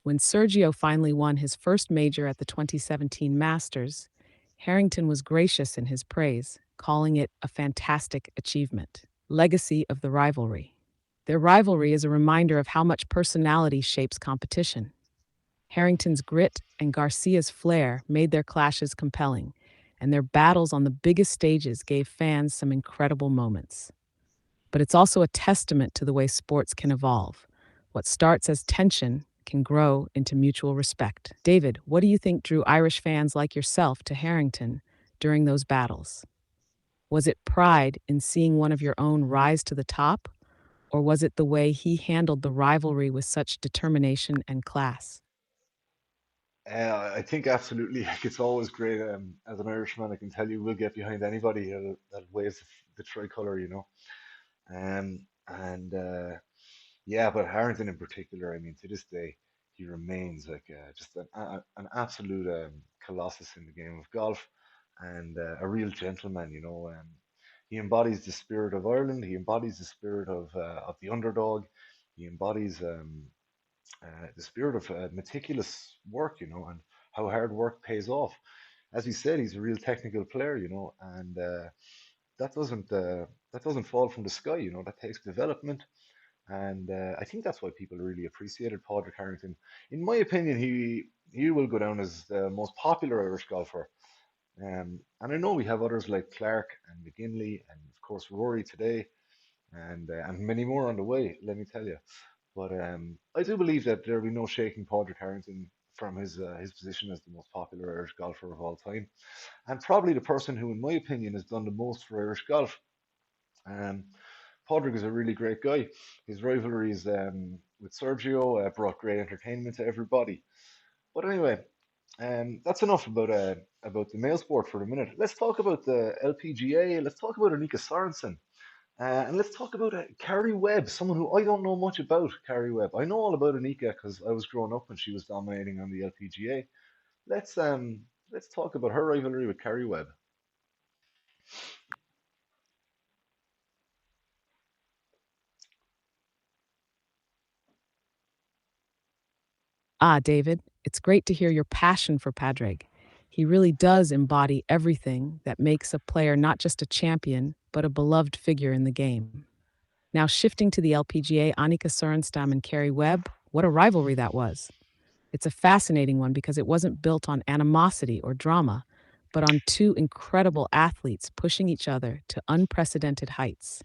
When Sergio finally won his first major at the 2017 Masters, Harrington was gracious in his praise, calling it a fantastic achievement. Legacy of the rivalry. Their rivalry is a reminder of how much personality shapes competition. Harrington's grit and Garcia's flair made their clashes compelling, and their battles on the biggest stages gave fans some incredible moments. But it's also a testament to the way sports can evolve. What starts as tension can grow into mutual respect. David, what do you think drew Irish fans like yourself to Harrington during those battles? Was it pride in seeing one of your own rise to the top, or was it the way he handled the rivalry with such determination and class? I think absolutely. Like, it's always great. As an Irishman, I can tell you, we'll get behind anybody that waves the tricolour, you know. And Yeah, but Harrington in particular, I mean, to this day, he remains like just an absolute colossus in the game of golf, and a real gentleman. You know, he embodies the spirit of Ireland. He embodies the spirit of the underdog. He embodies the spirit of meticulous work. You know, and how hard work pays off. As we said, he's a real technical player. You know, and that doesn't fall from the sky. You know, that takes development, and I think that's why people really appreciated Padraig Harrington. In my opinion, he will go down as the most popular Irish golfer. And I know we have others like Clark and McGinley, and of course Rory today, and many more on the way. Let me tell you. But I do believe that there will be no shaking Padraig Harrington from his position as the most popular Irish golfer of all time, and probably the person who, in my opinion, has done the most for Irish golf. Um, Padraig is a really great guy. His rivalries with Sergio brought great entertainment to everybody. But anyway, that's enough about the male sport for the minute. Let's talk about the LPGA. Let's talk about Anika Sorensen. And let's talk about Carrie Webb, someone who I don't know much about. Carrie Webb. I know all about Anika because I was growing up when she was dominating on the LPGA. Let's um, let's talk about her rivalry with Carrie Webb. Ah, David, it's great to hear your passion for Padraig. He really does embody everything that makes a player not just a champion, but a beloved figure in the game. Now, shifting to the LPGA, Annika Sorenstam and Kerry Webb, what a rivalry that was. It's a fascinating one because it wasn't built on animosity or drama, but on two incredible athletes pushing each other to unprecedented heights.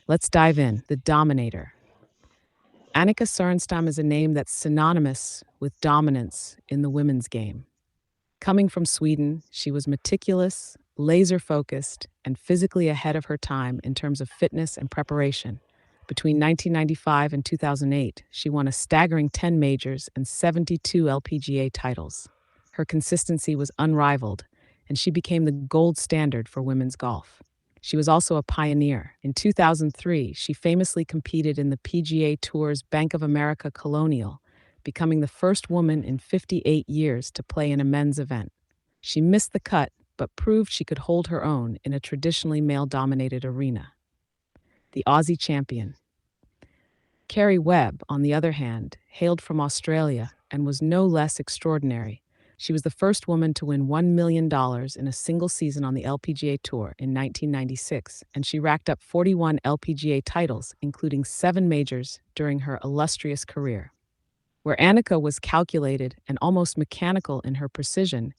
Let's dive in. The Dominator. Annika Sorenstam is a name that's synonymous with dominance in the women's game. Coming from Sweden, she was meticulous, laser focused, and physically ahead of her time in terms of fitness and preparation. Between 1995 and 2008, she won a staggering 10 majors and 72 LPGA titles. Her consistency was unrivaled, and she became the gold standard for women's golf. She was also a pioneer. In 2003, she famously competed in the PGA Tour's Bank of America Colonial, becoming the first woman in 58 years to play in a men's event. She missed the cut, but proved she could hold her own in a traditionally male-dominated arena. The Aussie champion. Carrie Webb, on the other hand, hailed from Australia and was no less extraordinary. She was the first woman to win $1 million in a single season on the LPGA Tour in 1996, and she racked up 41 LPGA titles, including 7 majors, during her illustrious career. Where Annika was calculated and almost mechanical in her precision,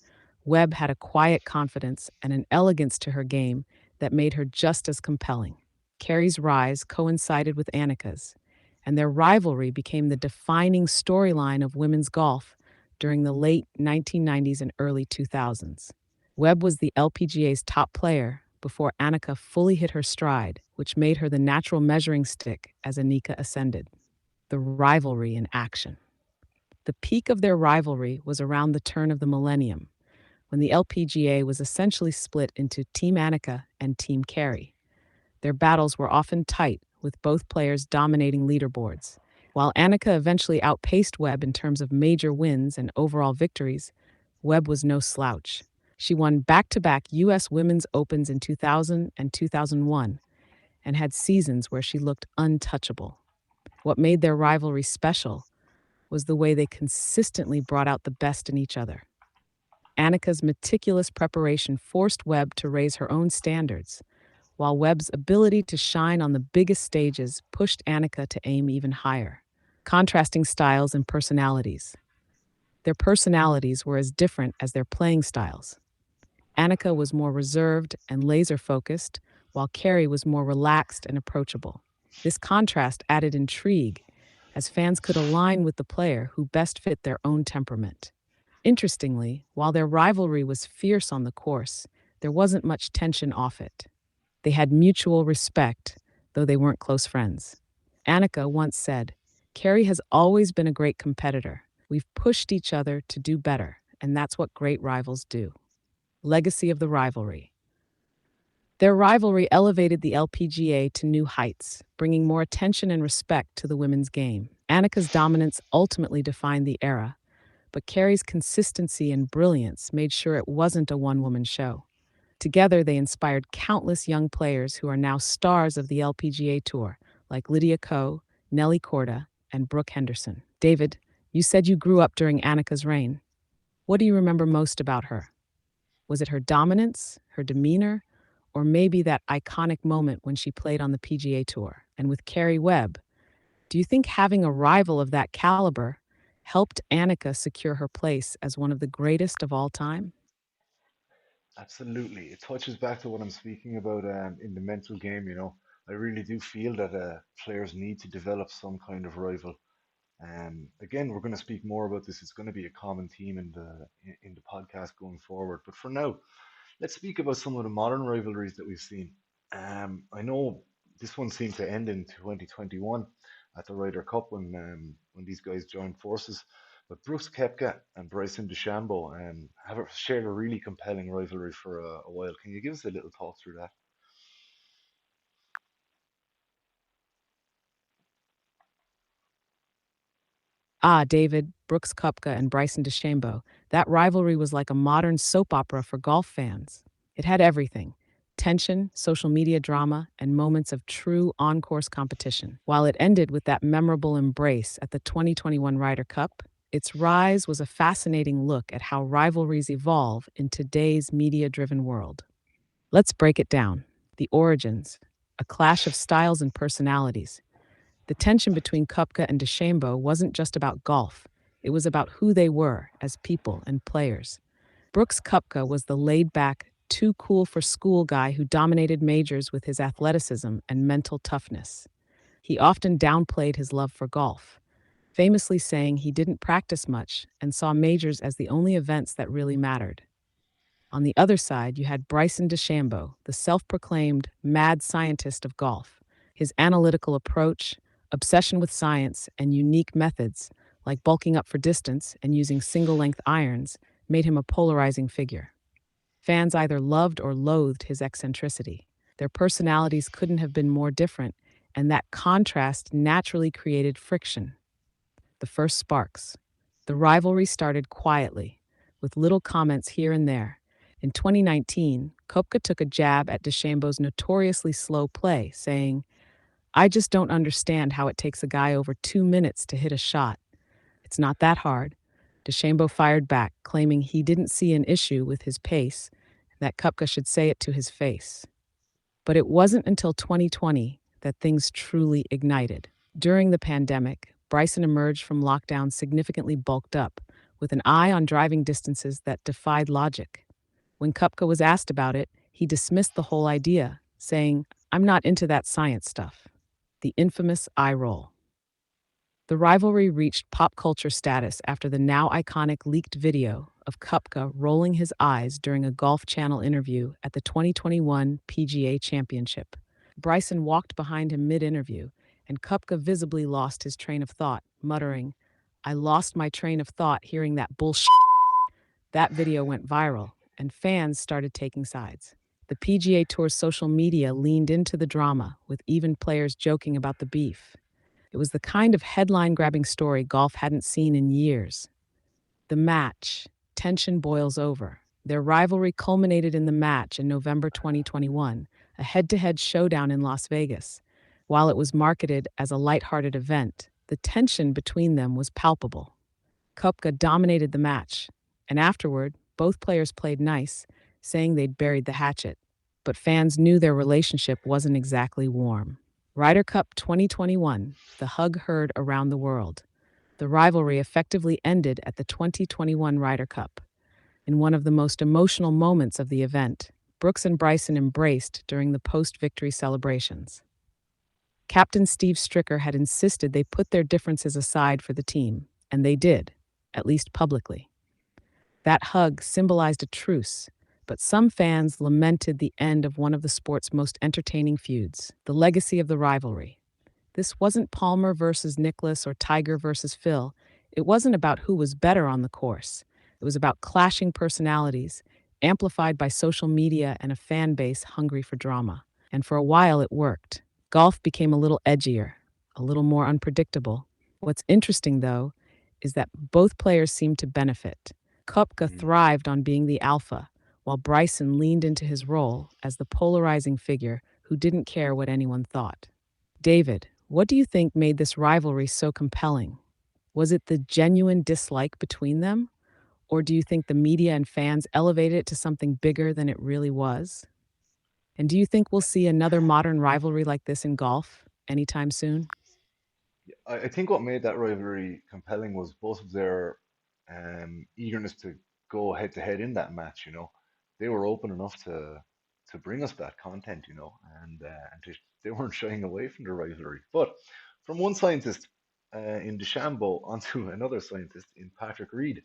Webb had a quiet confidence and an elegance to her game that made her just as compelling. Carrie's rise coincided with Annika's, and their rivalry became the defining storyline of women's golf during the late 1990s and early 2000s. Webb was the LPGA's top player before Annika fully hit her stride, which made her the natural measuring stick as Annika ascended. The rivalry in action. The peak of their rivalry was around the turn of the millennium, when the LPGA was essentially split into Team Annika and Team Carrie. Their battles were often tight, with both players dominating leaderboards. While Annika eventually outpaced Webb in terms of major wins and overall victories, Webb was no slouch. She won back-to-back U.S. Women's Opens in 2000 and 2001, and had seasons where she looked untouchable. What made their rivalry special was the way they consistently brought out the best in each other. Annika's meticulous preparation forced Webb to raise her own standards, while Webb's ability to shine on the biggest stages pushed Annika to aim even higher. Contrasting styles and personalities. Their personalities were as different as their playing styles. Annika was more reserved and laser-focused, while Carrie was more relaxed and approachable. This contrast added intrigue, as fans could align with the player who best fit their own temperament. Interestingly, while their rivalry was fierce on the course, there wasn't much tension off it. They had mutual respect, though they weren't close friends. Annika once said, "Carrie has always been a great competitor. We've pushed each other to do better, and that's what great rivals do." Legacy of the rivalry. Their rivalry elevated the LPGA to new heights, bringing more attention and respect to the women's game. Annika's dominance ultimately defined the era, but Carrie's consistency and brilliance made sure it wasn't a one-woman show. Together, they inspired countless young players who are now stars of the LPGA Tour, like Lydia Ko, Nelly Korda, and Brooke Henderson. David, you said you grew up during Annika's reign. What do you remember most about her? Was it her dominance, her demeanor, or maybe that iconic moment when she played on the PGA Tour? And with Carrie Webb, do you think having a rival of that caliber helped Annika secure her place as one of the greatest of all time? Absolutely. It touches back to what I'm speaking about in the mental game, you know. I really do feel that players need to develop some kind of rival. Again, we're going to speak more about this. It's going to be a common theme in the podcast going forward. But for now, let's speak about some of the modern rivalries that we've seen. I know this one seemed to end in 2021 at the Ryder Cup when these guys joined forces. But Brooks Koepka and Bryson DeChambeau have shared a really compelling rivalry for a while. Can you give us a little talk through that? Ah, David, Brooks Koepka and Bryson DeChambeau. That rivalry was like a modern soap opera for golf fans. It had everything: tension, social media drama, and moments of true on-course competition. While it ended with that memorable embrace at the 2021 Ryder Cup, its rise was a fascinating look at how rivalries evolve in today's media-driven world. Let's break it down. The origins, a clash of styles and personalities. The tension between Kupka and DeChambeau wasn't just about golf. It was about who they were as people and players. Brooks Koepka was the laid-back, too cool for school guy who dominated majors with his athleticism and mental toughness. He often downplayed his love for golf, famously saying he didn't practice much and saw majors as the only events that really mattered. On the other side, you had Bryson DeChambeau, the self-proclaimed mad scientist of golf. His analytical approach, obsession with science, and unique methods, like bulking up for distance and using single length irons, made him a polarizing figure. Fans either loved or loathed his eccentricity. Their personalities couldn't have been more different, and that contrast naturally created friction. The first sparks. The rivalry started quietly, with little comments here and there. In 2019, Koepka took a jab at DeChambeau's notoriously slow play, saying, I just don't understand how it takes a guy over 2 minutes to hit a shot. It's not that hard. DeChambeau fired back, claiming he didn't see an issue with his pace, and that Koepka should say it to his face. But it wasn't until 2020 that things truly ignited. During the pandemic, Bryson emerged from lockdown significantly bulked up, with an eye on driving distances that defied logic. When Koepka was asked about it, he dismissed the whole idea, saying, I'm not into that science stuff. The infamous eye roll. The rivalry reached pop culture status after the now iconic leaked video of Koepka rolling his eyes during a Golf Channel interview at the 2021 PGA Championship. Bryson walked behind him mid-interview, and Koepka visibly lost his train of thought, muttering, I lost my train of thought hearing that bullshit. That video went viral, and fans started taking sides. The PGA Tour's social media leaned into the drama, with even players joking about the beef. It was the kind of headline grabbing story golf hadn't seen in years. The match. Tension boils over. Their rivalry culminated in the match in November 2021, a head to head showdown in Las Vegas. While it was marketed as a lighthearted event, the tension between them was palpable. Koepka dominated the match, and afterward, both players played nice, saying they'd buried the hatchet. But fans knew their relationship wasn't exactly warm. Ryder Cup 2021, the hug heard around the world. The rivalry effectively ended at the 2021 Ryder Cup. In one of the most emotional moments of the event, Brooks and Bryson embraced during the post-victory celebrations. Captain Steve Stricker had insisted they put their differences aside for the team, and they did, at least publicly. That hug symbolized a truce, but some fans lamented the end of one of the sport's most entertaining feuds, the legacy of the rivalry. This wasn't Palmer versus Nicklaus or Tiger versus Phil. It wasn't about who was better on the course. It was about clashing personalities, amplified by social media and a fan base hungry for drama. And for a while it worked. Golf became a little edgier, a little more unpredictable. What's interesting, though, is that both players seemed to benefit. Koepka Mm. thrived on being the alpha, while Bryson leaned into his role as the polarizing figure who didn't care what anyone thought. David, what do you think made this rivalry so compelling? Was it the genuine dislike between them? Or do you think the media and fans elevated it to something bigger than it really was? And do you think we'll see another modern rivalry like this in golf anytime soon? I think what made that rivalry compelling was both of their eagerness to go head to head in that match. They were open enough to bring us that content, they weren't shying away from the rivalry. But from one scientist in DeChambeau onto another scientist in Patrick Reed.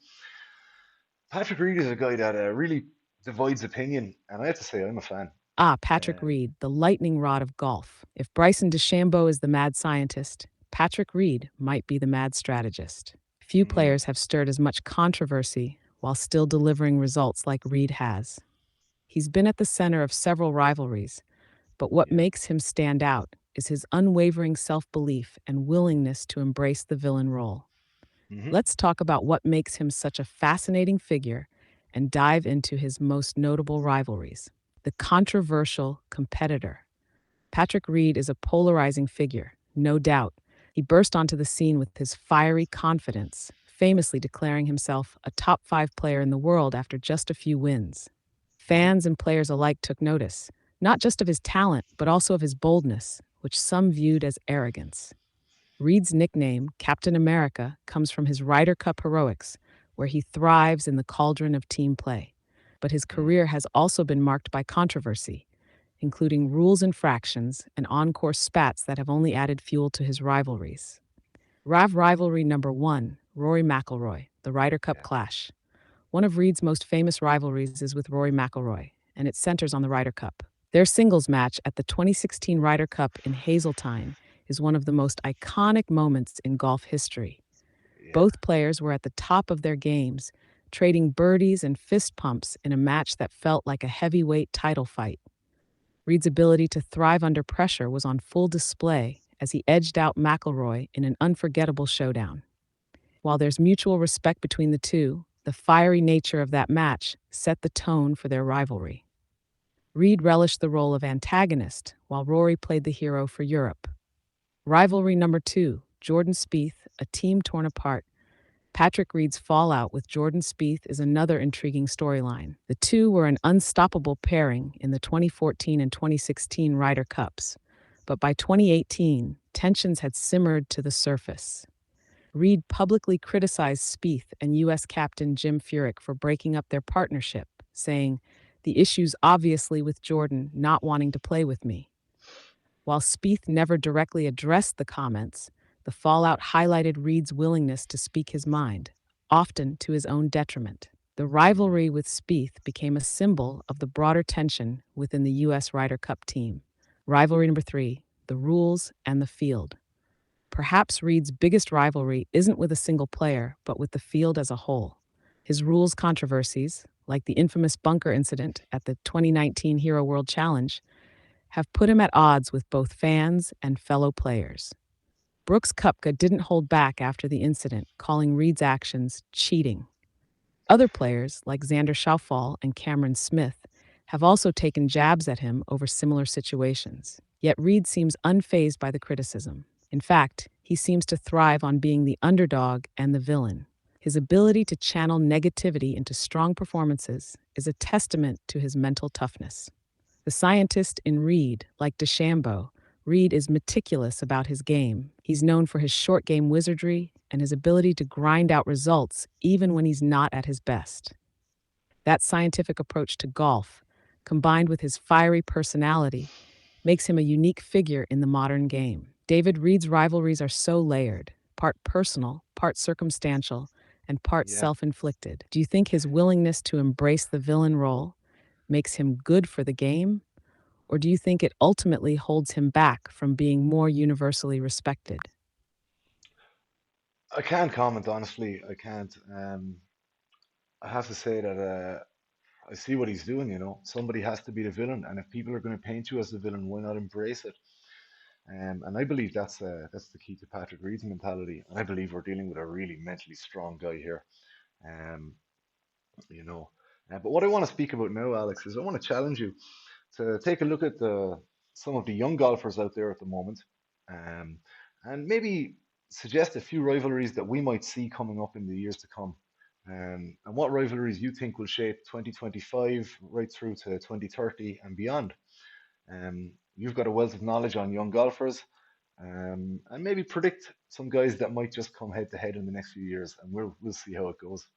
Patrick Reed is a guy that really divides opinion, and I have to say I'm a fan. Ah, Patrick Um, Reed, the lightning rod of golf. If Bryson DeChambeau is the mad scientist, Patrick Reed might be the mad strategist. Few mhm, players have stirred as much controversy while still delivering results like Reed has. He's been at the center of several rivalries, but what yeah. makes him stand out is his unwavering self belief and willingness to embrace the villain role. Hmm. Let's talk about what makes him such a fascinating figure and dive into his most notable rivalries. The controversial competitor. Patrick Reed is a polarizing figure, no doubt. He burst onto the scene with his fiery confidence, famously declaring himself a top 5 player in the world after just a few wins. Hmm. Fans and players alike took notice, not just of his talent, but also of his boldness, which some viewed as arrogance. Reed's nickname, Captain America, comes from his Ryder Cup heroics, where he thrives in the cauldron of team play. But his Mm. career has also been marked by controversy, including rules infractions and on course spats that have only added fuel to his rivalries. Rivalry number 1, Rory McIlroy, the Ryder Cup Yeah. clash. One of Reed's most famous rivalries is with Rory McIlroy, and it centers on the Ryder Cup. Their singles match at the 2016 Ryder Cup in Hazeltine is one of the most iconic moments in golf history. Yeah, Both players were at the top of their games, trading birdies and fist pumps in a match that felt like a heavyweight title fight. Reed's ability to thrive under pressure was on full display as he edged out McIlroy in an unforgettable showdown. While there's mutual respect between the two, the fiery nature of that match set the tone for their rivalry. Reed relished the role of antagonist, while Rory played the hero for Europe. Rivalry number two, Jordan Spieth, a team torn apart. Patrick Reed's fallout with Jordan Spieth is another intriguing storyline. The two were an unstoppable pairing in the 2014 and 2016 Ryder Cups, but by 2018, tensions had simmered to the surface. Reed publicly criticized Spieth and U.S. captain Jim Furyk for breaking up their partnership, saying, "The issue's obviously with Jordan not wanting to play with me." While Spieth never directly addressed the comments, the fallout highlighted Reed's willingness to speak his mind, often to his own detriment. The rivalry with Spieth became a symbol of the broader tension within the U.S. Ryder Cup team. Rivalry number three, the rules and the field. Perhaps Reed's biggest rivalry isn't with a single player, but with the field as a whole. His rules controversies, like the infamous bunker incident at the 2019 Hero World Challenge, have put him at odds with both fans and fellow players. Brooks Koepka didn't hold back after the incident, calling Reed's actions cheating. Other players, like Xander Schauffele and Cameron Smith, have also taken jabs at him over similar situations. Yet Reed seems unfazed by the criticism. In fact, he seems to thrive on being the underdog and the villain. His ability to channel negativity into strong performances is a testament to his mental toughness. The scientist in Reed, like DeChambeau, Reed is meticulous about his game. He's known for his short game wizardry and his ability to grind out results even when he's not at his best. That scientific approach to golf, combined with his fiery personality, makes him a unique figure in the modern game. David Reed's rivalries are so layered, part personal, part circumstantial, and part yeah. self inflicted. Do you think his willingness to embrace the villain role makes him good for the game? Or do you think it ultimately holds him back from being more universally respected? I can't comment honestly. I can't. I have to say that I see what he's doing. You know, somebody has to be the villain, and if people are going to paint you as the villain, why not embrace it? And I believe that's the key to Patrick Reed's mentality. And I believe we're dealing with a really mentally strong guy here. Um, you know. But what I want to speak about now, Alex, is I want to challenge you to take a look at the some of the young golfers out there at the moment, um, and maybe suggest a few rivalries that we might see coming up in the years to come. And what rivalries you think will shape 2025 right through to 2030 and beyond. You've got a wealth of knowledge on young golfers, and maybe predict some guys that might just come head to head in the next few years, and we'll see how it goes.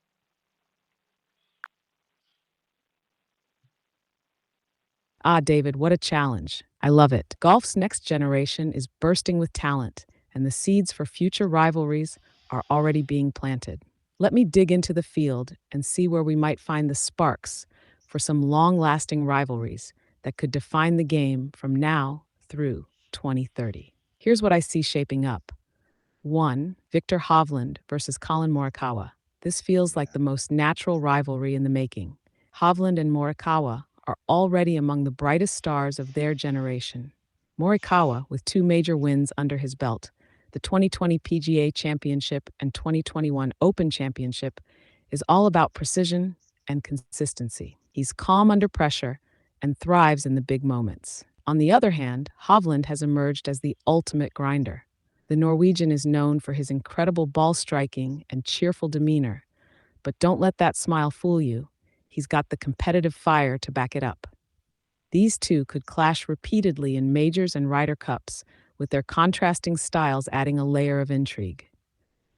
Ah, David, what a challenge. I love it. Golf's next generation is bursting with talent, and the seeds for future rivalries are already being planted. Let me dig into the field and see where we might find the sparks for some long lasting rivalries that could define the game from now through 2030. Here's what I see shaping up. 1. Victor Hovland versus Colin Morikawa. This feels like Yeah, the most natural rivalry in the making. Hovland and Morikawa are already among the brightest stars of their generation. Morikawa, with two major wins under his belt, the 2020 PGA Championship and 2021 Open Championship, is all about precision and consistency. He's calm under pressure and thrives in the big moments. On the other hand, Hovland has emerged as the ultimate grinder. The Norwegian is known for his incredible ball striking and cheerful demeanor, but don't let that smile fool you. He's got the competitive fire to back it up. These two could clash repeatedly in majors and Ryder Cups, with their contrasting styles adding a layer of intrigue.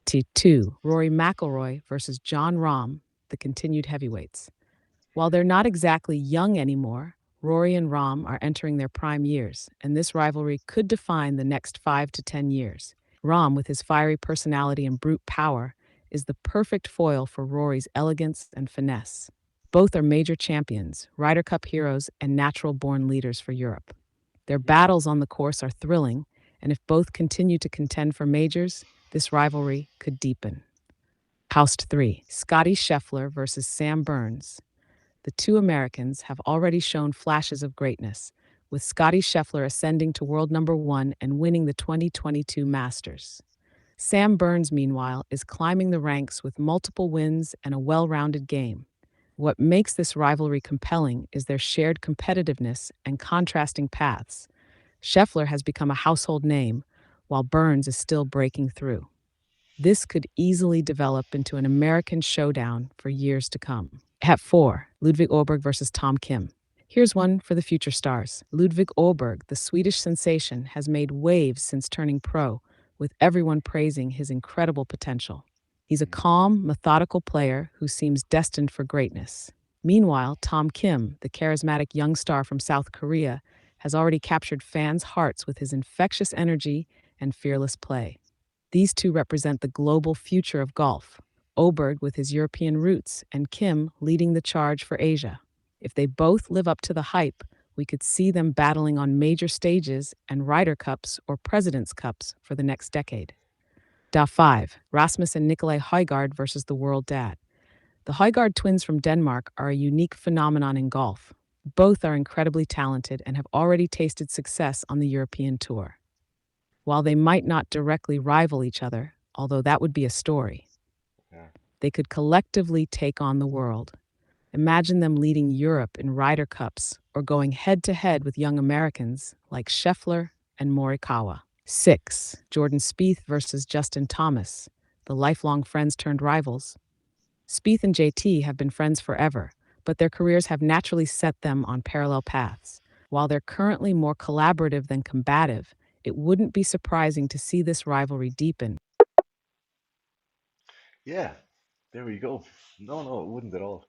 T2. Rory McIlroy versus Jon Rahm, the continued heavyweights. While they're not exactly young anymore, Rory and Rahm are entering their prime years, and this rivalry could define the next 5 to 10 years. Rahm, with his fiery personality and brute power, is the perfect foil for Rory's elegance and finesse. Both are major champions, Ryder Cup heroes, and natural born leaders for Europe. Their Hmm. battles on the course are thrilling, and if both continue to contend for majors, this rivalry could deepen. Housed 3, Scotty Scheffler versus Sam Burns. The two Americans have already shown flashes of greatness, with Scotty Scheffler ascending to world number one and winning the 2022 Masters. Sam Burns, meanwhile, is climbing the ranks with multiple wins and a well rounded game. What makes this rivalry compelling is their shared competitiveness and contrasting paths. Scheffler has become a household name, while Burns is still breaking through. This could easily develop into an American showdown for years to come. At 4, Ludwig Åberg versus Tom Kim. Here's one for the future stars. Ludwig Åberg, the Swedish sensation, has made waves since turning pro, with everyone praising his incredible potential. He's a calm, methodical player who seems destined for greatness. Meanwhile, Tom Kim, the charismatic young star from South Korea, has already captured fans' hearts with his infectious energy and fearless play. These two represent the global future of golf, Oberg with his European roots and Kim leading the charge for Asia. If they both live up to the hype, we could see them battling on major stages and Ryder Cups or President's Cups for the next decade. Da 5, Rasmus and Nikolai Højgaard versus the World Dad. The Højgaard twins from Denmark are a unique phenomenon in golf. Both are incredibly talented and have already tasted success on the European Tour. While they might not directly rival each other, although that would be a story, Yeah. they could collectively take on the world. Imagine them leading Europe in Ryder Cups or going head to head with young Americans like Scheffler and Morikawa. 6, Jordan Spieth versus Justin Thomas, the lifelong friends turned rivals. Spieth and JT have been friends forever, but their careers have naturally set them on parallel paths. While they're currently more collaborative than combative, it wouldn't be surprising to see this rivalry deepen. Yeah, there we go. No, no, it wouldn't at all.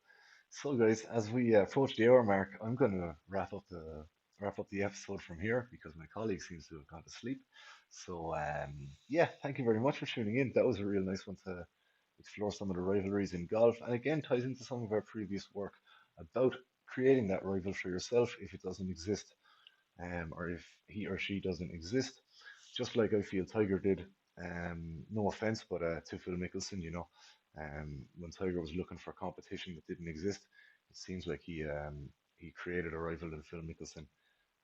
So, guys, as we approach the hour mark, I'm going to wrap up the episode from here because my colleague seems to have gone to sleep. So, yeah, thank you very much for tuning in. That was a real nice one to explore some of the rivalries in golf, and again ties into some of our previous work about creating that rival for yourself if it doesn't exist, or if he or she doesn't exist. Just like I feel Tiger did. No offense, but to Phil Mickelson, when Tiger was looking for competition that didn't exist, it seems like he created a rival in Phil Mickelson,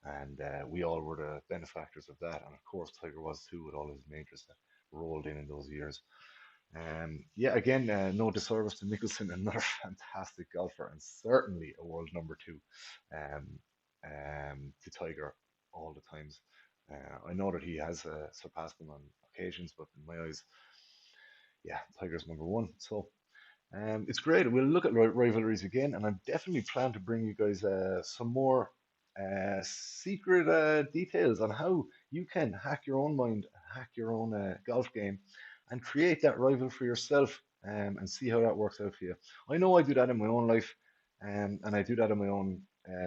and we all were the benefactors of that. And of course, Tiger was too, with all his majors that rolled in those years. Yeah, again, no disservice to Mickelson, another fantastic golfer, and certainly a world number two um, to Tiger all the times. I know that he has surpassed him on occasions, but in my eyes, yeah, Tiger's number one. So it's great. We'll look at rivalries again, and I definitely plan to bring you guys some more secret details on how you can hack your own mind, hack your own golf game, and create that rival for yourself, and see how that works out for you. I know I do that in my own life, and I do that in my own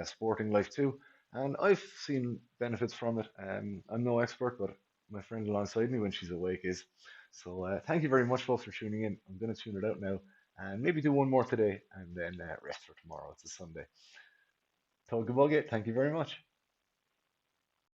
sporting life too, and I've seen benefits from it. I'm no expert, but my friend alongside me when she's awake is. So thank you very much, folks, for tuning in. I'm going to tune it out now and maybe do one more today and then rest for tomorrow. It's a Sunday. Tug Thank you very much.